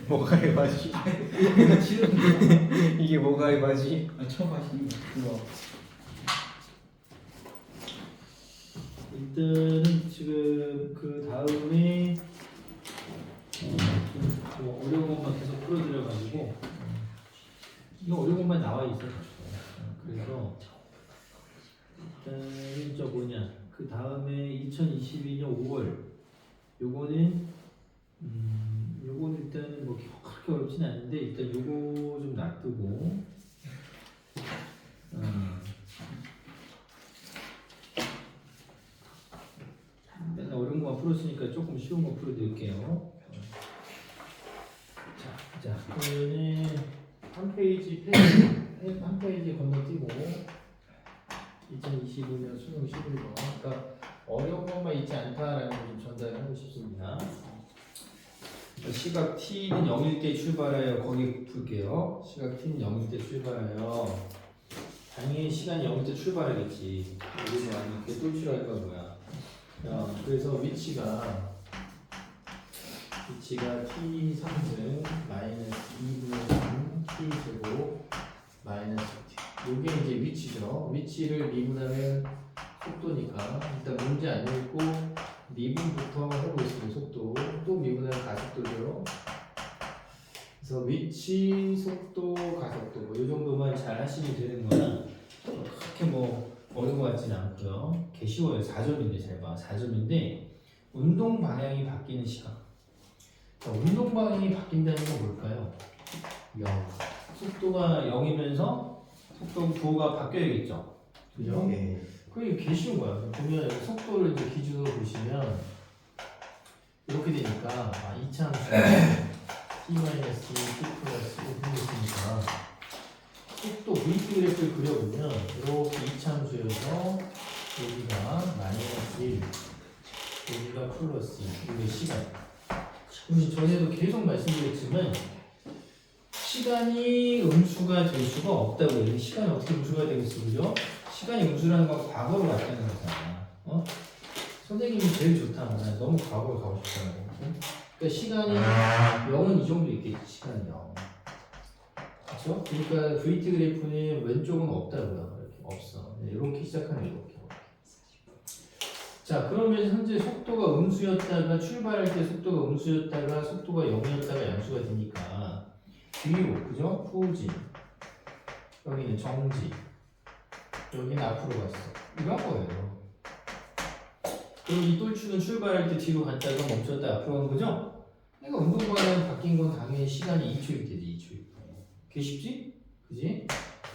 뭐가 에바지? 이게 뭐가 에바지? 처음 하시는 거. 일단은 지금 그 다음에 뭐 어려운 것만 계속 풀어드려가지고 이거 어려운 것만 나와 있어요. 그래서 일단은 저 뭐냐 그 다음에 2022년 5월 요거는 일단은 뭐 그렇게 어렵진 않은데 일단 요거 좀 놔두고 맨날 어려운 거만 풀었으니까 조금 쉬운 거 풀어드릴게요. 자, 그러면은 한 페이지 건너뛰고 2025년 수능 11번. 그러니까 어려운 것만 있지 않다라는 걸 좀 전달하고 싶습니다. 시각 t는 0일 때 출발하여 거기 풀게요. 시각 t는 0일 때 출발하여 당연히 시간이 0일 때 출발하겠지. 여기서 아니면 그게 똘출할까 뭐야. 그래서 위치가 t 3승 마이너스 2분의 3 t 제곱 마이너스 t. 요게 이제 위치죠. 위치를 미분하면 속도니까 일단 문제 안 읽고 미분부터 해보겠습니다. 속도 또 미분하면 가속도죠. 그래서 위치, 속도, 가속도 뭐 이 정도만 잘 하시면 되는 거나 그렇게 뭐 어려운 것 같지는 않고요. 개 쉬워요. 4점인데 잘 봐. 4점인데 운동 방향이 바뀌는 시간. 자, 운동 방향이 바뀐다는 건 뭘까요? 0. 속도가 0이면서 속도 부호가 바뀌어야겠죠. 그죠? 네. 그게 개 쉬운 거야. 보면 속도를 이제 기준으로 보시면 이렇게 되니까 이차함수 t-2 t 플러스 5분이 있으니까 속도 v 그래프를 그려보면 이렇게 이차함수여서 여기가 마이너스 1 여기가 플러스 2 이게 시간. 우리 전에도 계속 말씀드렸지만 시간이 음수가 될 수가 없다고 해요. 시간이 어떻게 음수가 되겠어, 그죠? 시간이 음수라는 건 과거로 갔다는 거잖아. 선생님이 제일 좋다. 나 너무 과거로 가고 싶다고. 그러니까 시간이 0은 이 정도 있겠지. 시간이 0. 그렇죠? 그러니까 VT 그래프는 왼쪽은 없다고요. 이렇게 없어. 이렇게 시작하는 이렇게. 자, 그러면 현재 속도가 음수였다가 출발할 때 속도가 음수였다가 속도가 0이었다가 양수가 되니까 뒤로, 그죠? 후진. 여기는 정지. 여기는 앞으로 갔어. 이런 거예요. 그럼 이 똘추는 출발할 때 뒤로 갔다가 멈췄다 앞으로 간 거죠? 그러니까 운동 방향이 바뀐 건 당연히 시간이 2초일 때지, 2초일 때. 그게 쉽지? 그지?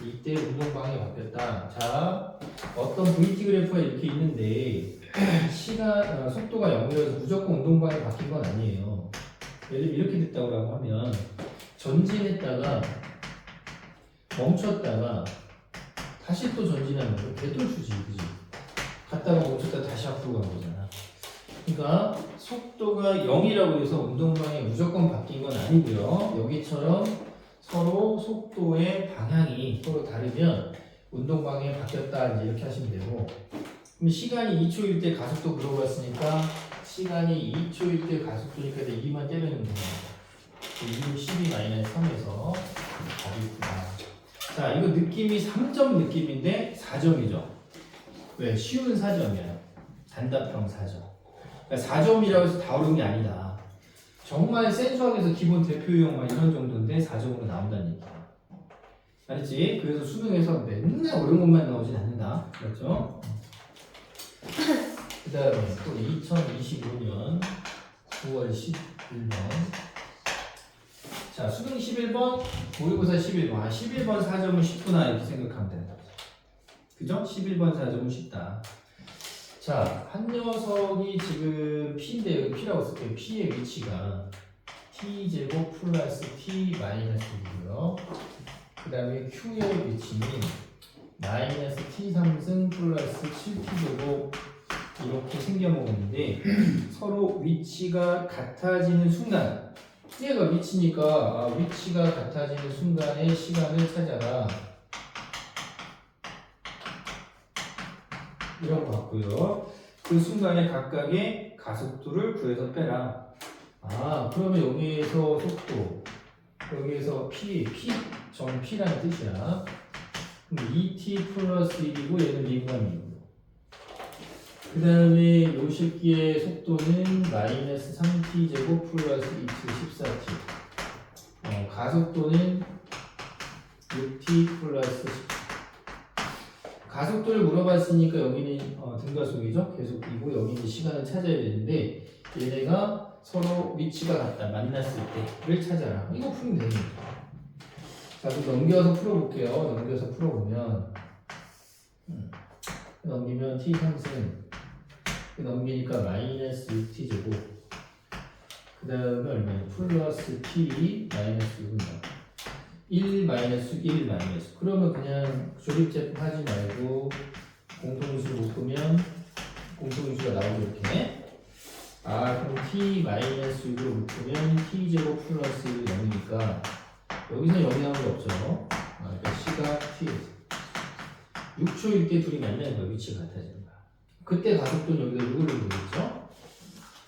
이때 운동 방향이 바뀌었다. 자, 어떤 VT 그래프가 이렇게 있는데 속도가 0이라서 무조건 운동 방향이 바뀐 건 아니에요. 예를 들면 이렇게 됐다고 하면 전진했다가 멈췄다가 다시 또 전진하는 거 개똘추지, 그지? 갔다가 멈췄다가 다시 앞으로 간 거잖아. 그러니까 속도가 0이라고 해서 운동 방향이 무조건 바뀐 건 아니고요. 여기처럼 서로 속도의 방향이 서로 다르면 운동 방향이 바뀌었다 이제 이렇게 하시면 되고. 그럼 시간이 2초일 때 가속도 물어봤으니까 시간이 2초일 때 가속도니까 2만 때리는 거예요. 2는 12-3에서 답이 있구나. 자, 이거 느낌이 3점 느낌인데 4점이죠. 왜? 쉬운 4점이에요. 단답형 4점. 그러니까 4점이라고 해서 다 어려운 게 아니다. 정말 센 수학에서 기본 대표형 이런 정도인데 4점으로 나온다는 얘기야. 알았지? 그래서 수능에서 맨날 어려운 것만 나오진 않는다. 그렇죠? 그 다음에 또 2025년 9월 11번. 자, 수능 11번, 모의고사 11번. 11번 4점은 쉽구나 이렇게 생각하면 된다. 그죠? 11번 4점은 쉽다. 자, 한 녀석이 지금 P인데 여기 P라고 쓸게요. P의 위치가 T제곱 플러스 T 마이너스 2고요. 그 다음에 Q의 위치는 마이너스 T3승 플러스 7T제곱 이렇게 생겨먹었는데 서로 위치가 같아지는 순간 얘가 위치니까 위치가 같아지는 순간의 시간을 찾아라 이런 거 같고요. 그 순간에 각각의 가속도를 구해서 빼라. 그러면 여기에서 속도 여기에서 점 P라는 뜻이야. 그럼 2t 플러스 1이고 얘는 미분함이고 그 다음에 요 새끼의 속도는 마이너스 3t 제곱 플러스 2t 14t 가속도는 6t 플러스 10. 가속도를 물어봤으니까 여기는 등가속이죠. 계속이고 여기는 시간을 찾아야 되는데 얘네가 서로 위치가 같다. 만났을 때를 찾아라. 이거 풀면 되는 거죠. 자, 그럼 넘겨서 풀어볼게요. 넘겨서 풀어보면 넘기면 t 상승 넘기니까 마이너스 6t 제곱 그 다음에 얼마냐 플러스 t 마이너스 6은 1 마이너스 1 마이너스 그러면 그냥 조립제품 하지 말고 공통수를 묶으면 공통수가 나오고 이렇게 그럼 t 마이너스 6을 묶으면 t 제곱 플러스 0이니까 여기서 0이 나온 게 없죠. 그러니까 시각 t에서 6초일 때 둘이 만나는 거야. 위치가 같아지는 거야. 그때 가속도는 여기다 6을 넣겠죠.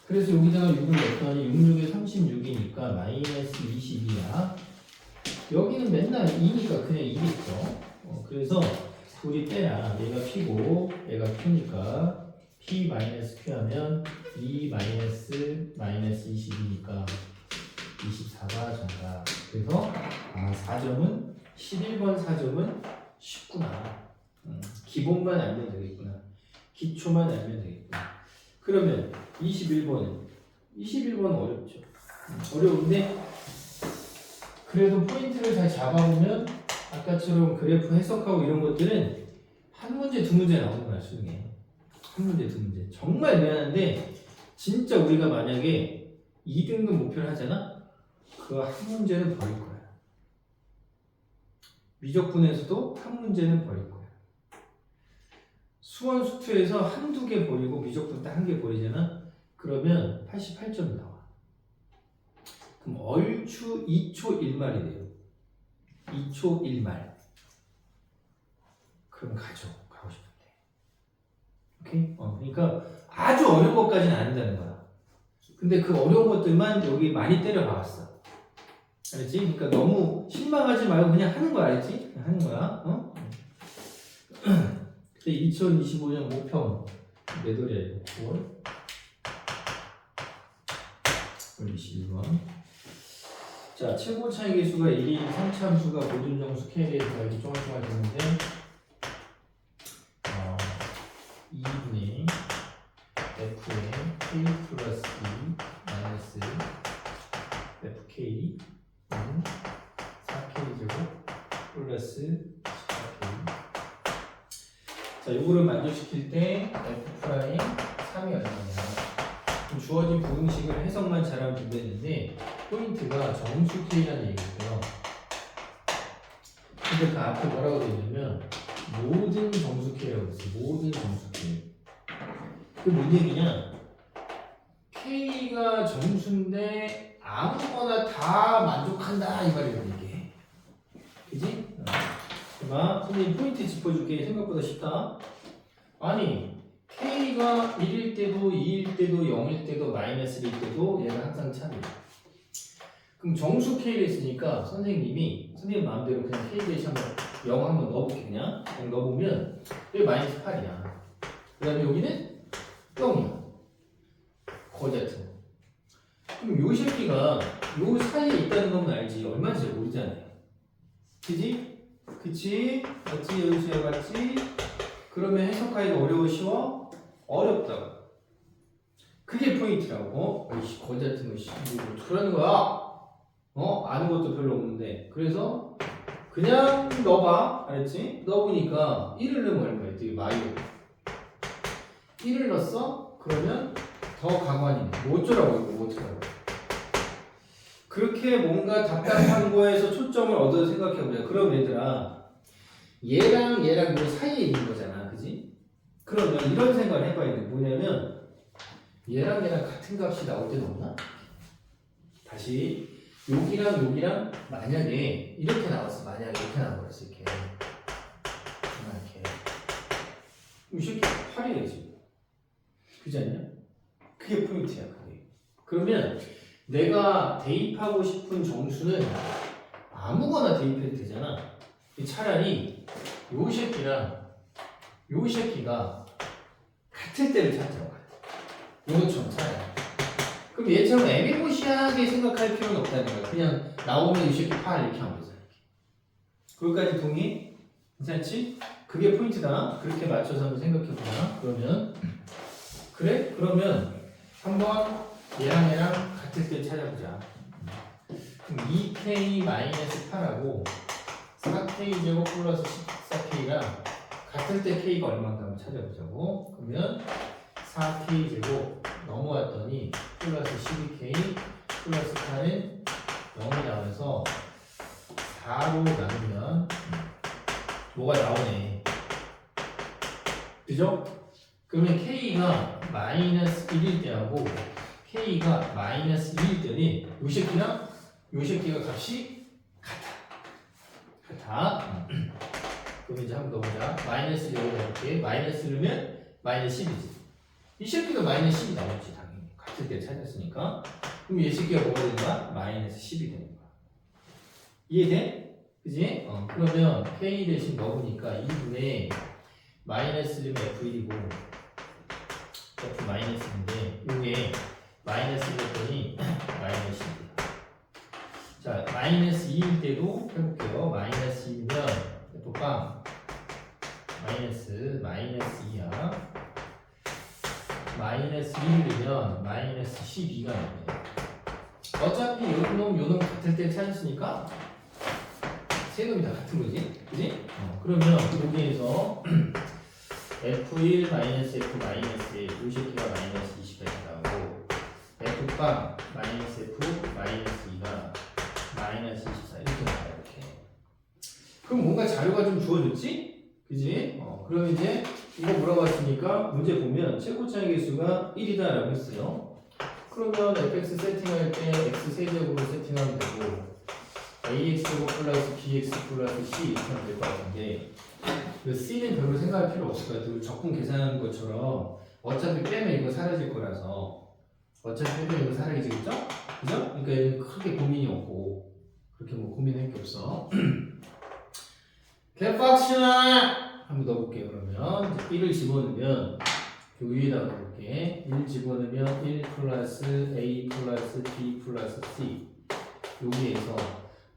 그래서 여기다가 6을 넣었더니 66에 36이니까 마이너스 22야. 여기는 맨날 2니까 그냥 2겠죠. 그래서 둘이 빼라. 얘가 P고 얘가 Q니까 P 마이너스 Q 하면 2 마이너스 22니까 24가 정답. 그래서 4점은 11번 4점은 쉽구나. 기본만 알면 되겠구나. 기초만 알면 되겠구나. 그러면 21번은 어렵죠. 어려운데 그래도 포인트를 잘 잡아보면 아까처럼 그래프 해석하고 이런 것들은 한 문제 두 문제 나오는 거야. 수능에 한 문제 두 문제. 정말 미안한데 진짜 우리가 만약에 2등급 목표를 하잖아. 그 한 문제는 버릴 거야. 미적분에서도 한 문제는 버릴 거야. 수원 수투에서 한두 개 버리고 미적분 딱 한 개 버리잖아. 그러면 88점 나와. 그럼 얼추 2초 1말이 돼요. 2초 1말. 그럼 가고 싶은데. 오케이? 그러니까 아주 어려운 것까지는 안 한다는 거야. 근데 그 어려운 것들만 여기 많이 때려 박았어. 알았지? 그러니까 너무 실망하지 말고 그냥 하는 거야. 알았지? 그냥 하는 거야. 2025년 모평 몇 월이야? 9월? 21번. 자, 최고 차이 계수가 1인 3차함수가 모든 정수 K에 대해서 이렇게 쫑알쫑알 되는데 2분의 F의 K 플러스 2 마이너스 FK 4K 제곱 플러스 14K. 자, 요거를 만족시킬 때 F 프라임 3이 얼마냐. 주어진 부등식을 해석만 잘하면 된다는데 포인트가 정수 K라는 얘기고요. 근데 그 앞에 뭐라고 되어 있냐면 모든 정수 K라고 했어요. 모든 정수 K. 그게 뭔 얘기냐? K가 정수인데 아무거나 다 만족한다 이 말이거든 이게. 그지? 그만 선생님 포인트 짚어줄게. 생각보다 쉽다. 아니 K가 1일 때도 2일 때도 0일 때도 마이너스일 때도 얘가 항상 참이야. 그럼 정수 K를 했으니까 선생님 마음대로 그냥 K 대신 한번 0 한번 넣어볼게. 그냥 넣어보면 여기 마이너스 8이야. 그 다음에 여기는 0이야. 거제트. 그럼 요 새끼가 요 사이에 있다는 건 알지. 얼마인지 잘 모르잖아요. 그지? 그치? 맞지? 여기서 맞지? 그러면 해석하기가 어려워 쉬워? 어렵다고. 그게 포인트라고. 이씨 거지 같은 거 씨. 뭐 어떡하라는 거야? 아는 것도 별로 없는데. 그래서 그냥 넣어봐. 알았지? 넣어보니까 1을 넣으면 얼마야? 되게 마이너. 1을 넣었어? 그러면 더 가관이네. 뭐 어쩌라고 이거 뭐 어쩌라고. 그렇게 뭔가 답답한 거에서 초점을 얻어 생각해보자. 그럼 얘들아 얘랑 요 사이에 있는 거잖아. 그지? 그러면 이런 생각을 해봐야 돼. 뭐냐면 얘랑 얘랑 같은 값이 나올 때는 없나? 다시 여기랑 여기랑 만약에 이렇게 나왔어. 만약에 이렇게 나와버렸어. 이렇게 이 새끼 8이래 지금. 그지 않냐? 그게 포인트야. 그게. 그러면 내가 대입하고 싶은 정수는 아무거나 대입해도 되잖아. 차라리 요 새끼랑 요 새끼가 같을 때를 찾자고. 요것처럼 차라리. 그럼 얘처럼 애매모시하게 생각할 필요는 없다는 거야. 그냥 나오면 이 새끼 8 이렇게 하면 되잖아. 그것까지 동의? 괜찮지? 그게 포인트다. 그렇게 맞춰서 한번 생각해보자. 그러면 그래? 그러면 한번 얘랑 얘랑 같을 때 찾아보자. 그럼 2k-8하고 4k 제곱 플러스 14k가 같을 때 k가 얼마인가 한번 찾아보자고. 그러면 4k 제곱 넘어왔더니 플러스 12k 플러스 8은 0이 나와서 4로 나누면 뭐가 나오네. 그죠? 그러면 k가 마이너스 1일 때하고 k가 마이너스 2일 때는 요 새끼랑 요 새끼가 값이 같아. 그럼 이제 한번 넣어보자. 마이너스 1을 해볼게. 마이너스 1이면 마이너스 10이지. 이 새끼도 마이너스 10이 나오지 당연히. 같을 때 찾았으니까. 그럼 이 새끼가 뭐가 되는 거야? 마이너스 10이 되는 거야. 이해돼? 그지? 그러면 k 대신 넣으니까 2분의 마이너스 1이면 f1이고 f 마이너스인데 요게 마이너스 1이었더니 마이너스 10이야. 자, 마이너스 2일 때도 해볼게요. 마이너스 2면 f빵 마이너스 2야. 마이너스 1이면 마이너스 12가 나네. 어차피 요놈 같을 때 찾았으니까 세 놈이 다 같은 거지? 그지? 그러면 여기에서 f1 마이너스 f 마이너스 요 새끼가 마이너스 20까지 나오고 f빵 마이너스 f 마이너스 2가 마이너스 24 이렇게 나와요. 이렇게. 그럼 뭔가 자료가 좀 주어졌지? 그지? 그럼 이제 이거 물어봤으니까 문제 보면 최고차의 개수가 1이다 라고 했어요. 그러면 fx 세팅할 때 x 세제곱으로 세팅하면 되고 ax제곱 플러스 bx 플러스 c 이렇게 하면 될 것 같은데 그 c는 별로 생각할 필요 없을 것 같아요. 적분 계산하는 것처럼 어차피 빼면 이거 사라질 거라서 어차피 빼면 이거 사라지겠죠? 그죠? 그러니까 얘는 크게 고민이 없고 그렇게 뭐 고민할 게 없어. 개빡치나 한번 넣어볼게요. 그러면 이제 1을 집어넣으면 그 위에다가 넣을게. 1 집어넣으면 1 플러스 a 플러스 b 플러스 c 여기에서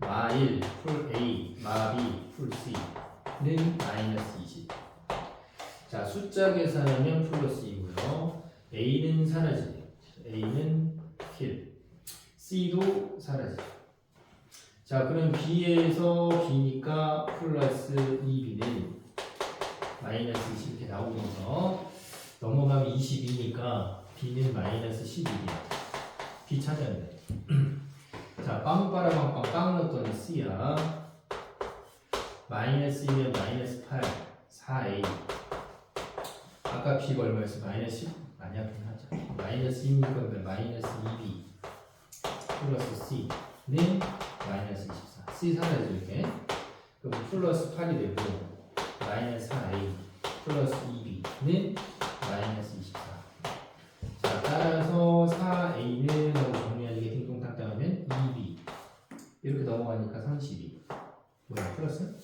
마1 풀 a 마2 풀 c는 마이너스 20. 자, 숫자 계산하면 플러스 2고요. a는 사라지네요. a는 필. c도 사라지죠. 자, 그럼 b에서 b니까 플러스 2b는 마이너스 20 이렇게 나오면서 넘어가면 22니까 b는 마이너스 11이야. b 찾아야 돼. 자, 빵빠라빵빵 빵 넣었더니 c야. 마이너스 2면 마이너스 8 4a. 아까 b가 얼마였어? 마이너스 10? 아니야, 그냥 하자. 마이너스 2니까 마이너스 2b 플러스 c는 마이너스 24. c 사라져 이렇게. 그럼 플러스 8이 되고 마이너스 4a 플러스 2b는 마이너스 24. 자, 따라서 4a는 하고 정리하는 게 띵동땅땅 하면 2b 이렇게 넘어가니까 32. 뭐야, 플러스?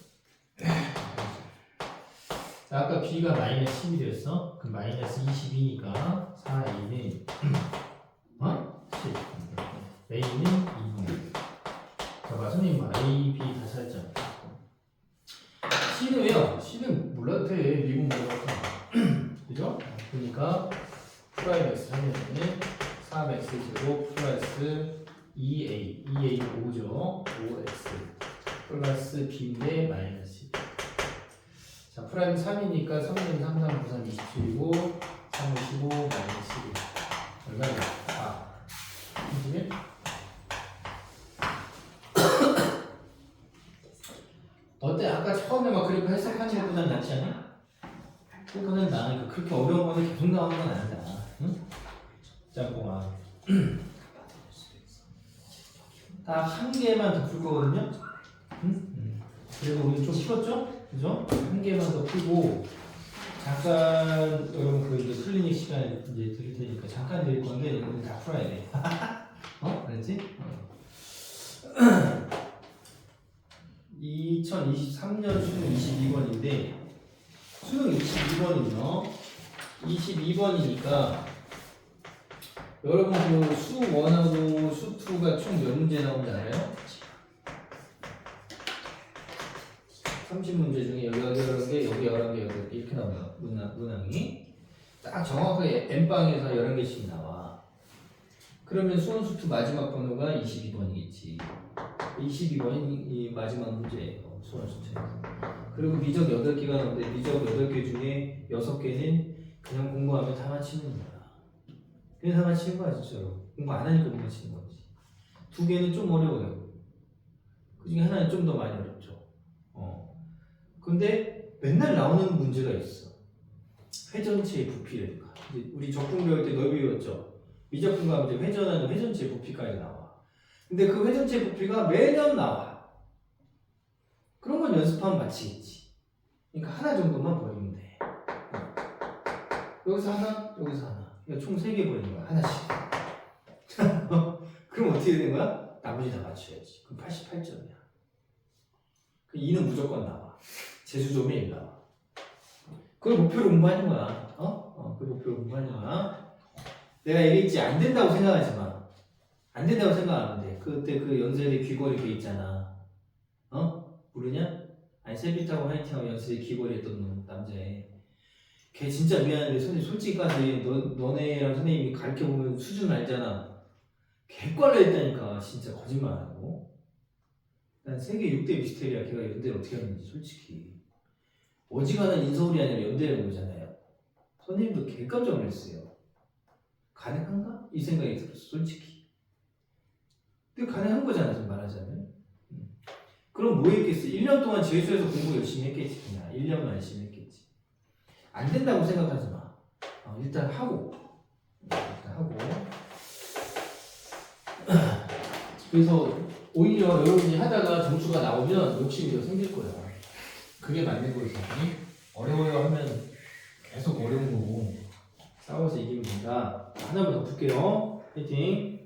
자, 아까 b가 마이너스 10이 됐어. 그럼 마이너스 22니까 4a는 10. a는 2분의 자, 선생님 a, b 다 찾았잖아. c는 왜요? c는 몰라도 돼. 미분 몰라도. 그죠? 그러니까 프라임 x 하면은 3x 제곱 플러스 2a 2a는 5죠. 5x 플러스 b인데 마이너스 10. 자, 프라임 3이니까 3는 3, 3, 9, 3, 27이고 3은 15 마이너스 11 얼마냐? 4. 21? 어때? 아까 처음에 막 그렇게 해석하는 것보단 낫지 않아? 그거는 나는 그렇게 어려운 거는 계속 나오는 건 아니다. 응? 짬뽕아. 딱 한 개만 더 풀 거거든요. 응? 그리고 우리 좀 풀었죠? 그죠? 한 개만 더 풀고 잠깐 여러분 그 이제 클리닉 시간에 이제 드릴 테니까 잠깐 드릴 건데 이거는 다 풀어야 돼. 어? 그랬지? 2023년 수능 22번인데 수능 22번이요. 22번이니까 여러분 그 수 1하고 수 2가 총 몇 문제 나오는지 알아요? 30문제 중에 여기 11개, 여기 11개, 8개 이렇게 나와요. 문항이 딱 정확하게 N방에서 11개씩 나와. 그러면 수원 수 2 마지막 번호가 22번이겠지. 22번이 마지막 문제예요. 수원 수 2에서. 그리고 미적 8개가 나오는데 미적 8개 중에 6개는 그냥 공부하면 다 맞히는 거야. 그냥 다 맞히는 거야 진짜로. 공부 안 하니까 못 맞히는 거지. 2개는 좀 어려워요. 그 중에 하나는 좀 더 많이 어렵죠. 근데 맨날 나오는 문제가 있어. 회전체의 부피라든가. 이제 우리 적분 배울 때 넓이 배웠죠. 미적분 가면 이제 회전하는 회전체의 부피까지 나와. 근데 그 회전체의 부피가 매년 나와. 그런 건 연습하면 맞히겠지. 그러니까 하나 정도만 버리면 돼. 여기서 하나, 여기서 하나. 그러니까 총 3개 버리는 거야. 하나씩. 그럼 어떻게 되는 거야? 나머지 다 맞춰야지. 그럼 88점이야. 그 2는 무조건 나와. 재수점에 1 나와. 그걸 목표로 공부하는 거야. 그걸 목표로 공부하는 거야. 내가 얘기했지, 안 된다고 생각하지 마. 안 된다고 생각하면 돼. 그때 그 연세대 귀걸이 걔 있잖아. 모르냐? 아니, 세빛하고 화이팅하고 연세대 귀걸이 했던 놈, 남자애. 걔 진짜 미안한데, 선생님 솔직히 가서 너네랑 선생님이 가르쳐보면 수준 알잖아. 개빨라 했다니까, 진짜 거짓말 안 하고. 난 세계 6대 미스테리야. 걔가 연대를 어떻게 하는지, 솔직히. 어지간한 인서울이 아니라 연대를 보잖아요. 선생님도 개 깜짝 놀랐어요. 가능한가? 이 생각이 들었어, 솔직히. 근데 가능한 거잖아, 지금 말하자면. 그럼 뭐 했겠어? 1년 동안 재수해서 공부 열심히 했겠지, 그냥. 1년만 열심히 했겠지. 안 된다고 생각하지 마. 일단 하고. 그래서 오히려 여러분이 하다가 점수가 나오면 욕심이 더 생길 거야. 그게 맞는 거지. 어려워요 하면 계속 어려운 거고 싸워서 이기면 된다. 하나만 더 풀게요. 화이팅!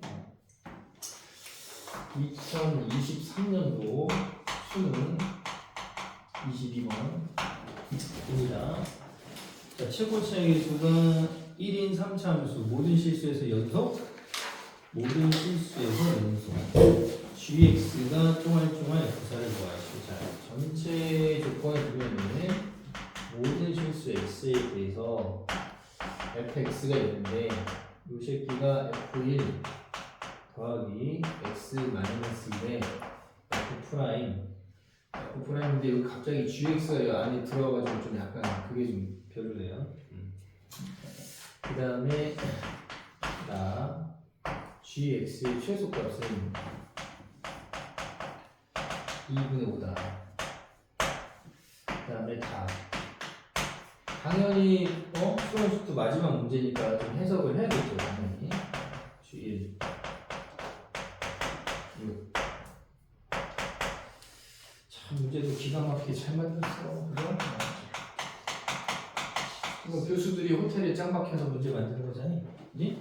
2023년도 수능 22번입니다. 자, 최고 차이 수가 1인 3차함수 모든 실수에서 연속 모든 실수에서 연속 gx가 쫑알쫑알 f사를 구하시고 자, 전체 조건을 보면은 모든 실수 x에 대해서 fx가 있는데 이 새끼가 f1 더하기 x 마이너스 1에 f'인데 여기 갑자기 gx가 이 안에 들어가가지고 좀 약간 그게 좀 별로네요. 그 다음에 나 gx의 최소값은 2분의 5다. 그 다음에 다. 당연히 수능수도 마지막 문제니까 좀 해석을 해야겠죠. 당연히 G1 6. 참 문제도 기가 막히게 잘 만들었어. 그죠? 이거 교수들이 호텔에 짱 박혀서 문제 만드는 거잖니? 그지?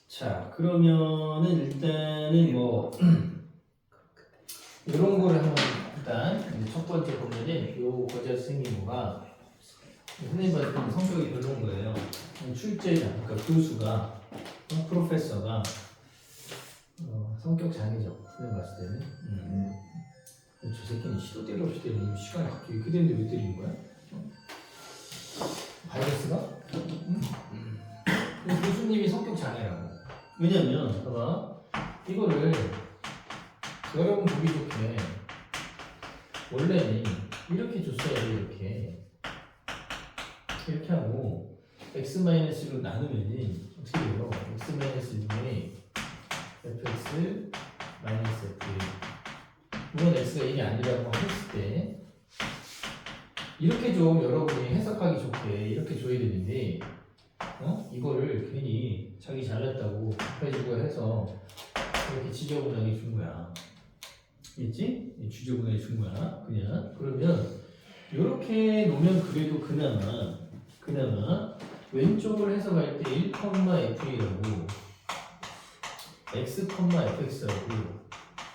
자, 그러면은 일단은 뭐 이런 거를 한번 일단 첫 번째 보면은 요 거자 선생님과 선생님한테 성격이 별로인 거예요. 출제자, 그러니까 교수가 프로페서가 성격 장애죠. 선생님 봤을 때는. 저 새끼는 시도 때려 없이 때리는 시간이 갑자기 이렇게 되는데 왜 때리는 거야? 바이러스가? 교수님이 성격 장애라고. 왜냐면 봐봐 이거를 여러분 보기 좋게 원래는 이렇게 줬어야 돼. 이렇게 하고 x-로 나누면은 어떻게 돼요? x-1에 fx 마이너스 f 물론 x가 1이 아니라고 했을 때 이렇게 좀 여러분이 해석하기 좋게 이렇게 줘야 되는데 이거를 괜히 자기 잘났다고 해주고 해서 이렇게 지저분하게 준 거야. 있지? 지저분하게 준 거야. 그냥 그러면 이렇게 놓으면 그래도 그나마 왼쪽을 해석할 때 1,FA라고 x, fx하고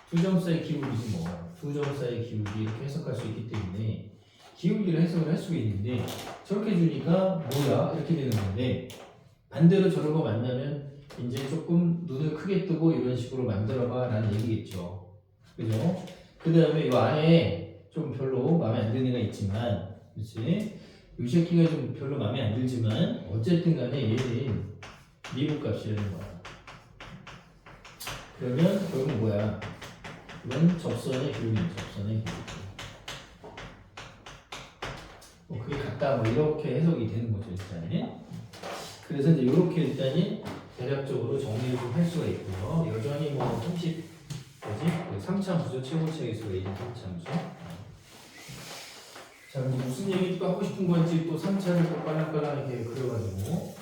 두 점 사이 기울기지 뭐. 두 점 사이 기울기 이렇게 해석할 수 있기 때문에 기울기를 해석을 할 수가 있는데 저렇게 주니까 뭐야? 이렇게 되는 건데 반대로 저런 거 만나면 이제 조금 눈을 크게 뜨고 이런 식으로 만들어봐 라는 얘기겠죠. 그죠? 그 다음에 이 안에 좀 별로 마음에 안 드는 애가 있지만 그렇지? 이 새끼가 좀 별로 마음에 안 들지만 어쨌든 간에 얘는 미분값이라는 거야. 그러면 결국 뭐야? 이건 접선의 기울기, 접선의 기울기. 뭐 그게 같다 뭐 이렇게 해석이 되는 거죠 일단은. 그래서 이제 이렇게 일단은 대략적으로 정리를 좀 할 수가 있고요. 여전히 뭐 3차함수죠. 최고차의 수가 있는 3차함수. 자, 그럼 무슨 얘기 또 하고 싶은 건지 또 3차를 또 빨랑빨랑 이렇게 그려가지고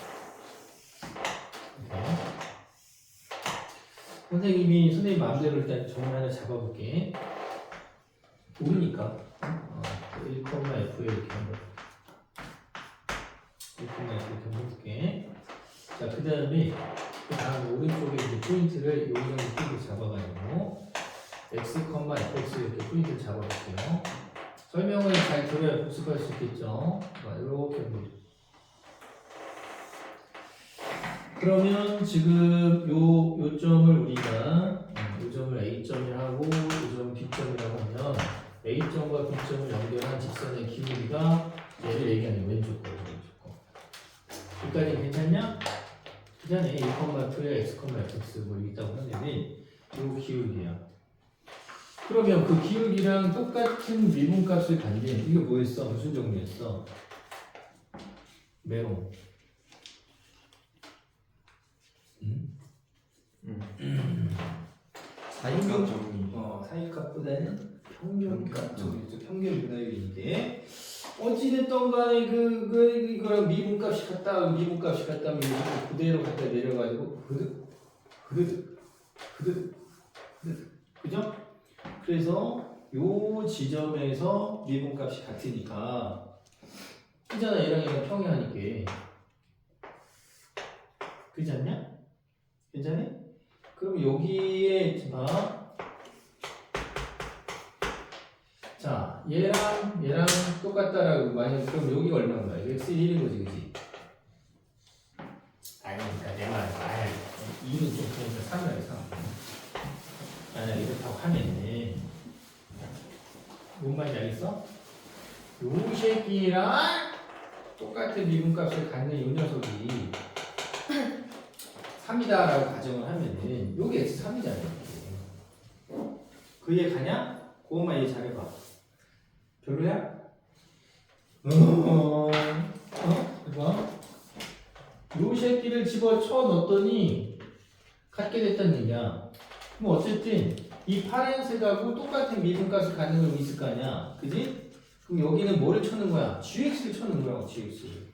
이렇게. 선생님 마음대로 일단 정말 하나 잡아볼게. 모르니까 1,F에 이렇게 한번 1,F 이렇게 해볼게. 자, 그 다음에 다음 오른쪽에 이제 포인트를 요 정도 포인트 잡아가지고 x, fx 이렇게 포인트를 잡아볼게요. 설명을 잘 들어야 복습할 수 있겠죠. 이렇게 보죠. 그러면 지금 요 점을 우리가 요 점을 A점이라고 요 점을 B점이라고 하면 A점과 B점을 연결한 직선의 기울기가 얘를 얘기하는 왼쪽 거, 왼쪽 거. 여기까지 괜찮냐? 그전에 1,F에 x, fx 뭐 있다고 하면은 요 기울기야. 그러면 그 기울기랑 똑같은 미분값을 갖는 이게 뭐였어? 무슨 종류였어? 메롱. 사인값 정리. 사인값보다는 평균값 정리. 평균 분할율인데 어찌됐든 간에 이거랑 미분값이 같다 그대로 갖다 내려가지고 그죠? 그래서 요 지점에서 미분값이 같으니까 그잖아. 얘랑 얘랑 평행하니까 그렇지 않냐? 괜찮아? 그럼 여기에 봐. 자, 얘랑 똑같다라고 만약 그럼 여기가 얼마인 거야? x 1인 거지, 그지? 아니니까 내 말. 2는 좀 그러니까 3을 해서. 만약 이렇다고 하면은 뭔 말인지 알겠어? 요 새끼랑 똑같은 미분값을 갖는 요 녀석이 3이다라고 가정을 하면은 요게 x3이잖아요. 그 얘 가냐? 그것만 얘 잘해봐. 별로야? 해봐. 요 새끼를 집어쳐 넣었더니 갖게 됐다는 얘기야. 그럼 어쨌든 이 파란색하고 똑같은 미분값을 갖는 놈이 있을 거 아니야. 그지? 그럼 여기는 뭐를 쳐는 거야? gx를 쳐는 거라고, gx를.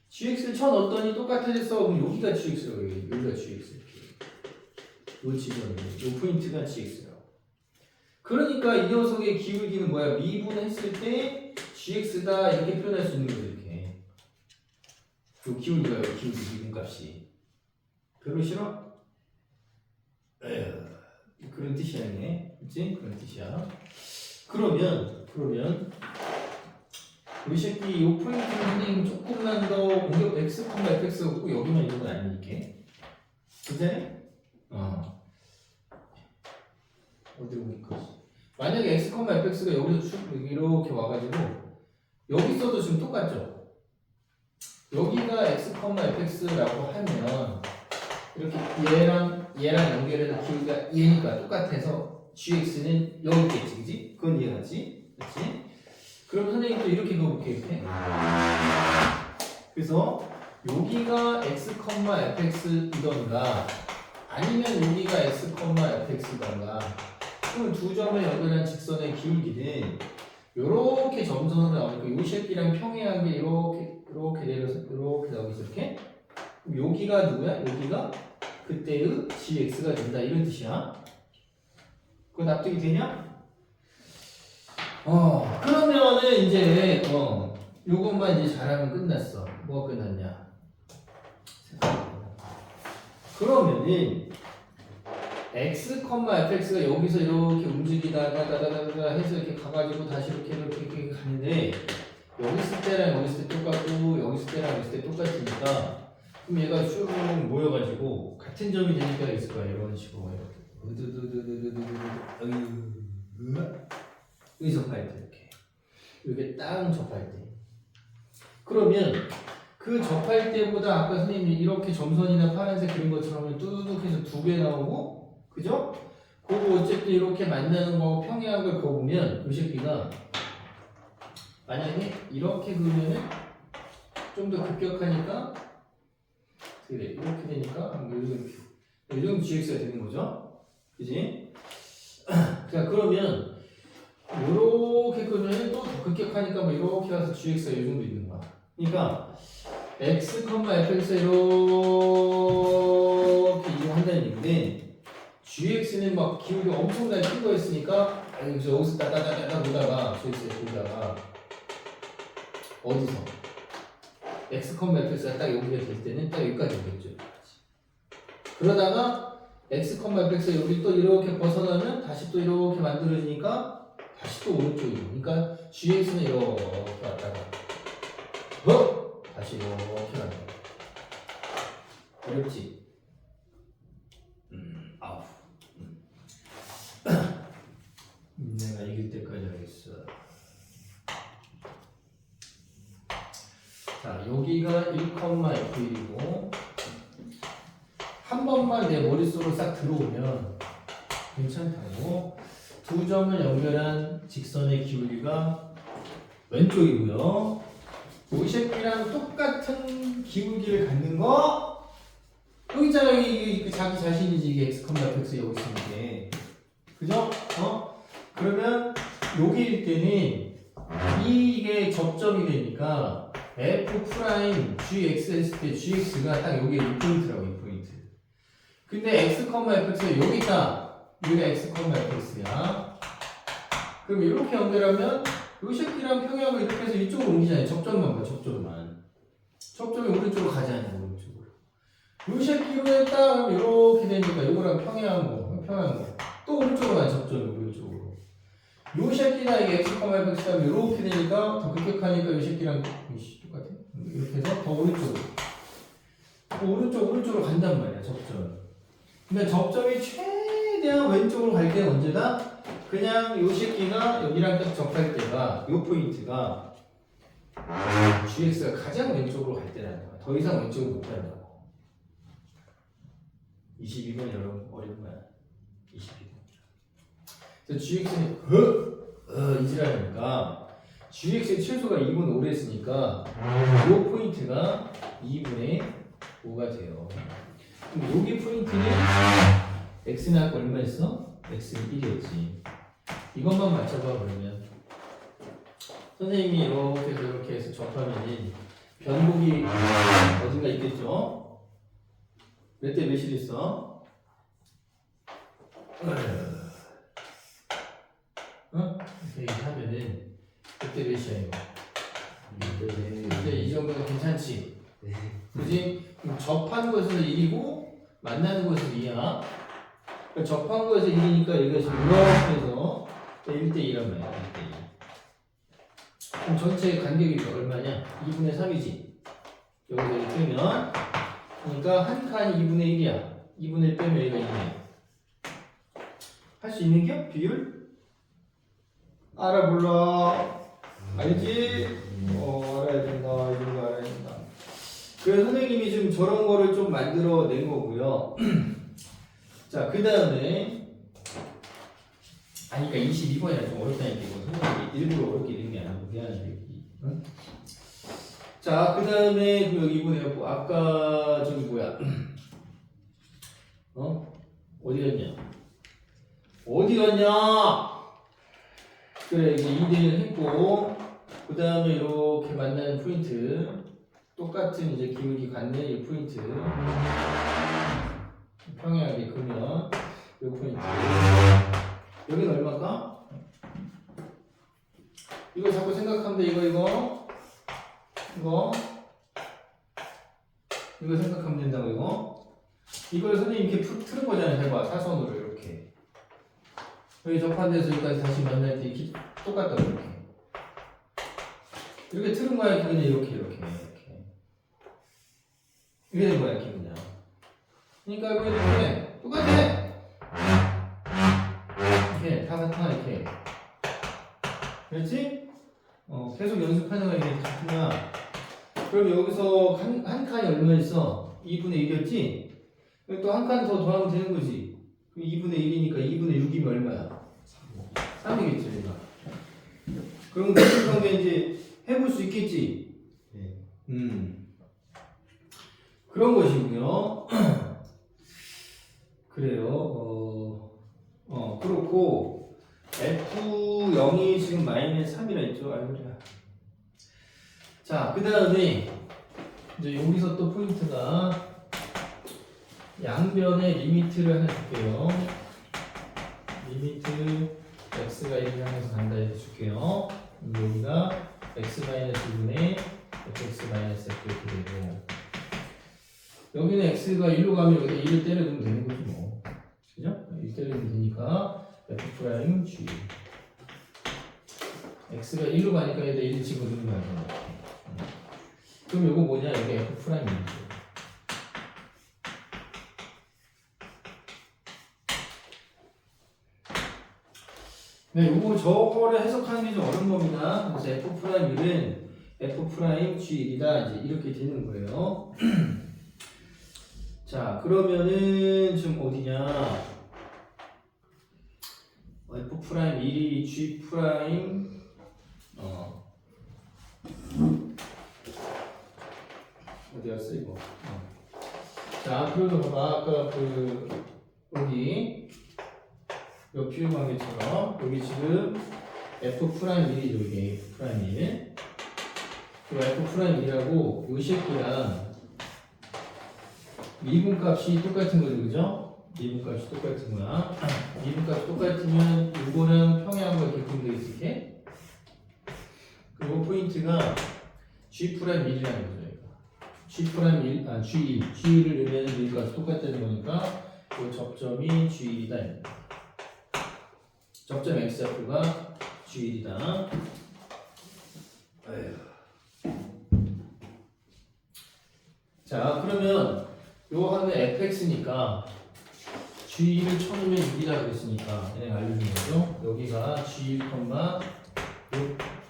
gx를 쳐 넣었더니 똑같아졌어. 그럼 여기가 gx라고 해. 여기가 gx. 요 지점이, 요 포인트가 gx라고. 그러니까 이 녀석의 기울기는 뭐야? 미분했을 때 gx다 이렇게 표현할 수 있는 거죠. 이렇게. 요 기울기가 요 기울기 미분값이. 별로 싫어? 에휴, 그런 뜻이야, 이게. 그치? 그런 뜻이야. 그러면 이 새끼 요 포인트는 선생님 조금만 더 공격 x, fx 없고 여기만 있는 건 아니니까. 그치? 어디로 볼까? 만약에 x, fx가 여기서 쭉 이렇게 와가지고 여기 있어도 지금 똑같죠? 여기가 x, fx라고 하면 이렇게 얘랑 연결해서 기울기가 얘니까 똑같아서 gx는 여기 있겠지, 그지? 그건 이해가지? 그렇지? 그럼 선생님 또 이렇게 그어볼게, 이렇게. 그래서 여기가 x, fx이던가 아니면 여기가 x, fx던가 그럼 두 점을 연결한 직선의 기울기는 요렇게 점선으로 나오니까 요 새끼랑 평행한 게 요렇게 내려서 요렇게 나오겠어 이렇게. 그럼 여기가 누구야? 여기가 그때의 gx가 된다 이런 뜻이야. 그거 납득이 되냐? 그러면은 이제 요것만 이제 잘하면 끝났어. 뭐가 끝났냐? 그러면은 x, fx가 여기서 이렇게 움직이다가 다다다다 해서 이렇게 가가지고 다시 이렇게 가는데 여기 있을 때랑 여기 있을 때 똑같고 여기 있을 때랑 여기 있을 때 똑같으니까 그럼 얘가 쭉 모여가지고 같은 점이 되니까 있을 거야. 이런 식으로 이렇게 여기 접할 때 이렇게 딱 접할 때 그러면 그 접할 때보다 아까 선생님이 이렇게 점선이나 파란색 그린 것처럼 뚜둑해서 두 개 나오고 그죠? 그거 어쨌든 이렇게 만나는 거 평행한 걸 그어보면 이 새끼가 만약에 이렇게 그으면은 좀 더 급격하니까 그래 이렇게 되니까 이 정도 gx가 되는 거죠? 그지? 자 그러면 요렇게 그으면 또 더 급격하니까 뭐 이렇게 가서 gx가 이 정도 있는 거야. 그러니까 x, fx가 이렇게 이동한다는 얘기인데 gx는 막 기울기가 엄청나게 큰 거였으니까 여기서 따다다다다 보다가 gx에 보다가 어디서 x, fx가 딱 여기가 될 때는 딱 여기까지 오겠죠. 그러다가 x, fx가 여기 또 이렇게 벗어나면 다시 또 이렇게 만들어지니까 다시 또 오른쪽이고 그러니까 gx는 이렇게 왔다가 다시 이렇게 간다. 어렵지? 내가 이길 때까지 하겠어. 자, 여기가 1,f1이고 한 번만 내 머릿속으로 싹 들어오면 괜찮다고. 두 점을 연결한 직선의 기울기가 왼쪽이고요. 이 새끼랑 똑같은 기울기를 갖는 거 여기 있잖아. 여기 자기 자신이지. 이게 x, fx 여기 있으니까 그죠? 그러면 여기일 때는 이게 접점이 되니까 f 프라임 gx 했을 때 gx가 딱 여기에 이 포인트라고 이 포인트. 근데 x, fx가 여기 있다. 여기가 x, fx야. 그럼 이렇게 연결하면 이 새끼랑 평행하고 이렇게 해서 이쪽으로 옮기잖아요. 접점만 봐, 접점만. 접점이 오른쪽으로 가지 않냐, 오른쪽으로. 이 새끼로 했다, 이렇게 되니까 이거랑 평행한 거. 또 오른쪽으로 가요, 접점이 오른쪽으로. 이 새끼나 이게 x, fx가 이렇게 되니까 더 급격하니까 이 새끼랑 똑같아. 이렇게 해서 더 오른쪽으로 간단 말이야, 접점. 근데 접점이 최대한 왼쪽으로 갈 때는 언제다? 그냥 요 새끼가 여기랑 딱 접할 때가 요 포인트가 gx가 가장 왼쪽으로 갈 때라는 거야. 더 이상 왼쪽으로 못 간다고. 22번 여러분 어려운 거야. 22번. 그래서 gx는 이지라니까 gx의 최소가 2분의 5를 했으니까 요 포인트가 2분의 5가 돼요. 그럼 여기 포인트는 x는 아까 얼마였어? x는 1이었지. 이것만 맞춰봐. 그러면 선생님이 이렇게 해서 접하면은 변곡이 어딘가 있겠죠? 몇 대 몇이 됐어? 이렇게 하면은 그때 몇이야 이거? 근데 이 정도면 괜찮지? 그지? 그럼 접한 곳에서 1이고 만나는 곳에서 2야. 그러니까 접한 곳에서 1이니까 여기가 지금 이렇게 해서 1대2란 말이야. 1대2. 그럼 전체 간격이 얼마냐? 2분의 3이지. 여기서 이렇게 빼면 그러니까 한 칸이 2분의 1이야. 2분의 1 빼면 여기가 2네. 할 수 있는 게? 비율? 알아 몰라. 알지? 알아야 된다. 이 정도 알아야 된다. 그래서 선생님이 지금 저런 거를 좀 만들어 낸 거고요. 자, 그 다음에 그러니까 22번이라 좀 어렵다니까 이거 선생님이 일부러 어렵게 낸 게 아니고 미안한데. 응? 자, 그 다음에 그 여기 이번에 아까 저기 뭐야? 어디 갔냐? 그래 이제 2대1 했고 그 다음에 이렇게 만나는 포인트 똑같은 이제 기울기 같네 이 포인트 평행하게 그으면 이 포인트 여기는 얼마일까? 이거 자꾸 생각하면 돼 이거 생각하면 된다고 이걸 선생님 이렇게 푹 틀은 거잖아요 해봐 사선으로 이렇게 여기 접한데서 여기까지 다시 만날 때 이렇게 똑같다고 이렇게 틀은 거야 그냥 이렇게 된 거야 기분이야 그러니까 이거 이렇게 똑같아 이렇게 다 이렇게 그렇지? 계속 연습하는 거야 이게 같구나 그럼 여기서 한 칸이 얼마 있어? 2분의 1이었지? 또 한 칸 더 더하면 되는 거지. 그럼 2분의 1이니까 2분의 6이면 얼마야? 3이겠지, 얘가. 그럼 무슨 관계 이제 해볼 수 있겠지? 네. 그런 것이고요. 그래요. 그렇고 F0이 지금 마이너스 3이라 했죠? 아이고야. 자, 그 다음에 이제 여기서 또 포인트가 양변의 리미트를 하나 줄게요. 리미트 x가 1을 향해서 간다 이렇게 줄게요. 여기가 x-1분의 fx-f 이렇게 되고 여기는 x가 1로 가면 여기다 1을 때려주면 되는 거지 뭐. 그죠? 1 때려주면 되니까 f'(g) x가 1로 가니까 여기다 1 집어넣는 거야. 그럼 요거 뭐냐? 여기 f'(이지. 네, 요거 저거를 해석하는 게 좀 어려운 겁니다. 그래서 f'1은 f'(g1이다 이제 이렇게 되는 거예요. 자, 그러면은 지금 어디냐? f'1이 g' 어디 갔어 이거? 자, 그러면 봐봐 아까 그 여기 요 비율관계처럼 여기 지금 f'1이죠 이게 f'1 그리고 f'1이라고 요 새끼랑 미분값이 똑같은 거죠 그죠? 미분값이 똑같은 거야 미분값이 똑같으면 이거는 평행한 거 이렇게 그리면 되겠지 그리고 포인트가 g'1이라는 거죠 G'1, G1을 넣으면 미분값이 똑같다는 거니까 이 접점이 G1이다 접점 x좌표가 G1이다. 자, 그러면 요 하는 fx니까 G1을 쳐놓으면 6이라 그랬으니까 얘네가 알려준 거죠. 여기가 G1,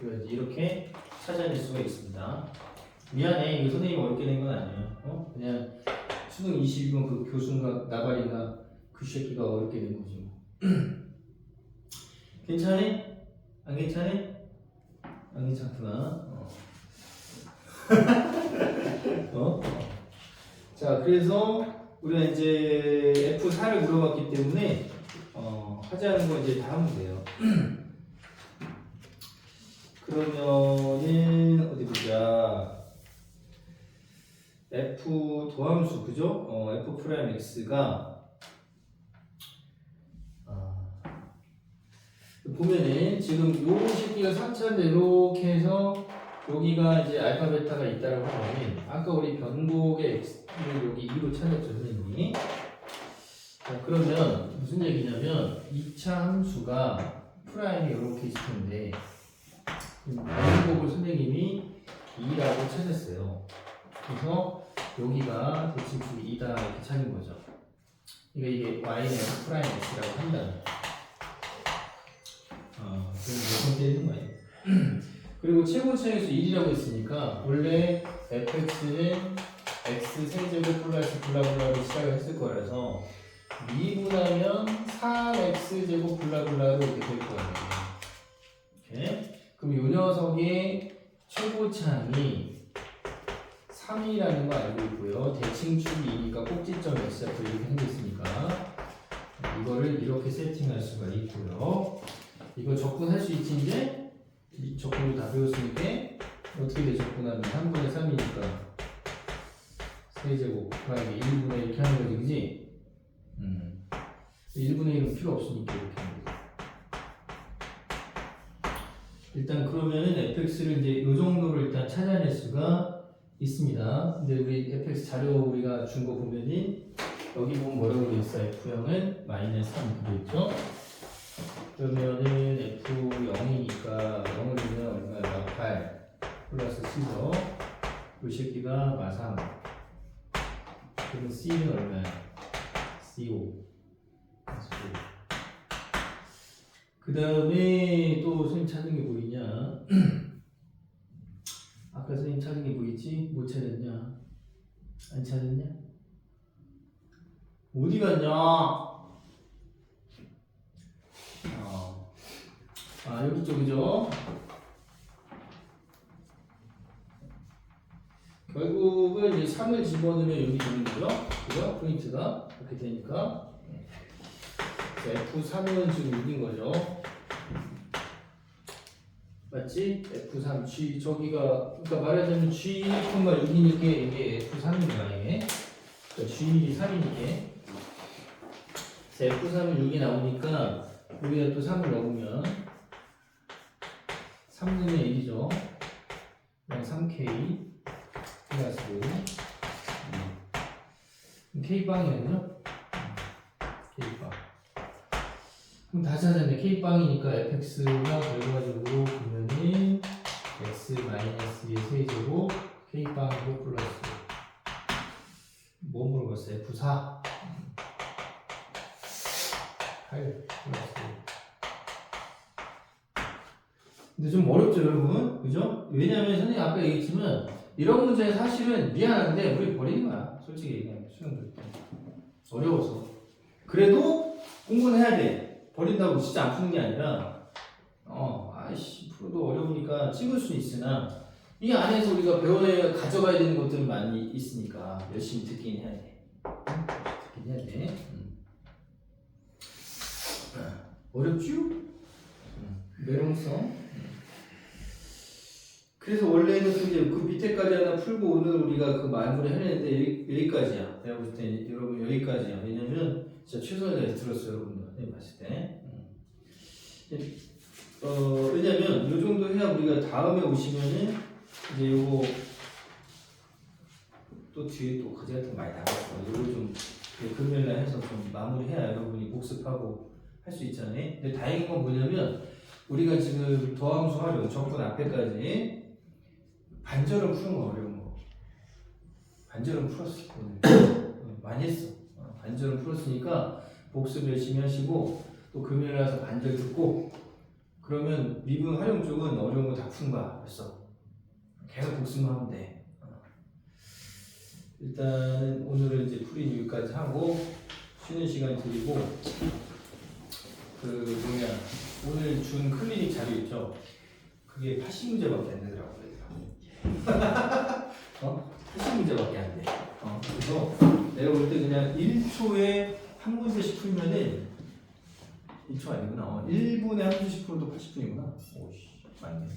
6 이렇게 찾아낼 수가 있습니다. 미안해, 이거 선생님이 어렵게 낸 건 아니에요. 그냥 수능 22번 그 교수인가 나발인가 그 새끼가 어렵게 낸 거지 뭐. 괜찮니? 안 괜찮니? 안 괜찮구나. 자, 그래서 우리가 이제 F4를 물어봤기 때문에 하자는 거 이제 다 하면 돼요. 그러면은 어디 보자. F 도함수 그죠? F'(x가 보면은 지금 요 새끼가 3차인데 이렇게 해서 여기가 이제 알파 베타가 있다라고 하면 아까 우리 변곡의 x를 여기 2로 찾았죠 선생님이. 자, 그러면 무슨 얘기냐면 2차 함수가 프라임이 이렇게 있을 텐데 변곡을 선생님이 2라고 찾았어요. 그래서 여기가 대칭축이 2다 이렇게 찾은 거죠. 그러니까 이게 y는 f'(x라고 한다는 그럼 때리는 거예요. 그리고 최고차에서 1이라고 했으니까 원래 fx는 x 세제곱 플러스 블라블라로 시작을 했을 거라서 미분하면 4x 제곱 블라블라로 이렇게 될 거예요. 이렇게. 그럼 이 녀석의 최고차이 3이라는 거 알고 있고요. 대칭축이 2니까 꼭지점 x좌표 이렇게 생겼으니까 이거를 이렇게 세팅할 수가 있고요. 이거 적분할 수 있지 이제? 이 적분을 다 배웠으니까 어떻게 돼 적분하면 3분의 3이니까 세제곱 곱하기 1분의 이렇게 하는 거지 그지? 1분의 1은 필요 없으니까 이렇게 하는 거지. 일단 그러면은 fx를 이제 이 정도를 일단 찾아낼 수가 있습니다. 근데 우리 fx 자료 우리가 준 거 보면은 여기 보면 뭐라고 되어 있어? f형은 마이너스 3 되어 있죠? 그러면은 f0이니까 0을 넣으면 얼마야? 8 플러스 c죠. 이 새끼가 마3. 그럼 c는 얼마야? c5. 그 다음에 또 선생님 찾은 게 보이냐? 아까 선생님 찾은 게 보이지? 못 찾았냐? 안 찾았냐? 어디 갔냐? 여기 쪽이죠? 결국은 이제 3을 집어넣으면 여기 되는 거죠? 그죠? 포인트가 이렇게 되니까 F3은 지금 6인 거죠. 맞지? F3, G, 저기가, 그러니까 말하자면 G,6이니까 이게 F3입니다, 이게. 그러니까 G3이니까. F3은 6이 나오니까, 여기다 또 3을 넣으면, 3분의 1이죠. 그냥 3K, 플러스, K빵이거든요? K빵. 그럼 다 찾았네. K빵이니까 fx가 결과적으로 보면은 x-의 세제곱 K빵이고 플러스 뭐 물어봤어? F4 8 플러스. 근데 좀 어렵죠 여러분? 그죠? 왜냐면 선생님 아까 얘기했지만 이런 문제는 사실은 미안한데 우리 버리는 거야. 솔직히 얘기하면 수능 볼 때 어려워서 그래도 공부는 해야 돼. 버린다고 진짜 안 푸는 게 아니라 아이씨 풀어도 어려우니까 찍을 수는 있으나 이 안에서 우리가 배워야 가져가야 되는 것들은 많이 있으니까 열심히 듣긴 해야 돼. 듣긴 해야 돼. 어렵죠? 매롱성. 그래서 원래는 이제 그 밑에까지 하나 풀고 오늘 우리가 그 마무리 해냈는데 여기까지야. 내가 볼 때 여러분 여기까지야. 왜냐면 진짜 최선을 다해서 들었어요 여러분들. 봤을 때. 왜냐면 요 정도 해야 우리가 다음에 오시면은 이제 요거 또 뒤에 또 그제 같은 거 많이 나왔어. 요거 좀 금요일날 해서 좀 마무리해야 여러분이 복습하고 할 수 있잖아요. 근데 다행인 건 뭐냐면 우리가 지금 더함수 활용 적분 앞에까지 반절은 푸는 거 어려운 거. 반절은 풀었어 오늘. 많이 했어. 반절은 풀었으니까 복습 열심히 하시고 또 금요일 와서 반절 듣고 그러면 미분 활용 쪽은 어려운 거 다 푼 거야 벌써. 계속 복습만 하면 돼. 일단 오늘은 이제 풀이 여기까지 하고 쉬는 시간 드리고 오늘 준 클리닉 자료 있죠? 그게 80문제밖에 안 되더라고 얘들아. 80문제밖에 안 돼. 그래서 내가 볼 때 그냥 1초에 한 문제씩 풀면은 1초 아니구나. 1분에 한 문제씩 풀어도 80분이구나. 오씨, 맞네.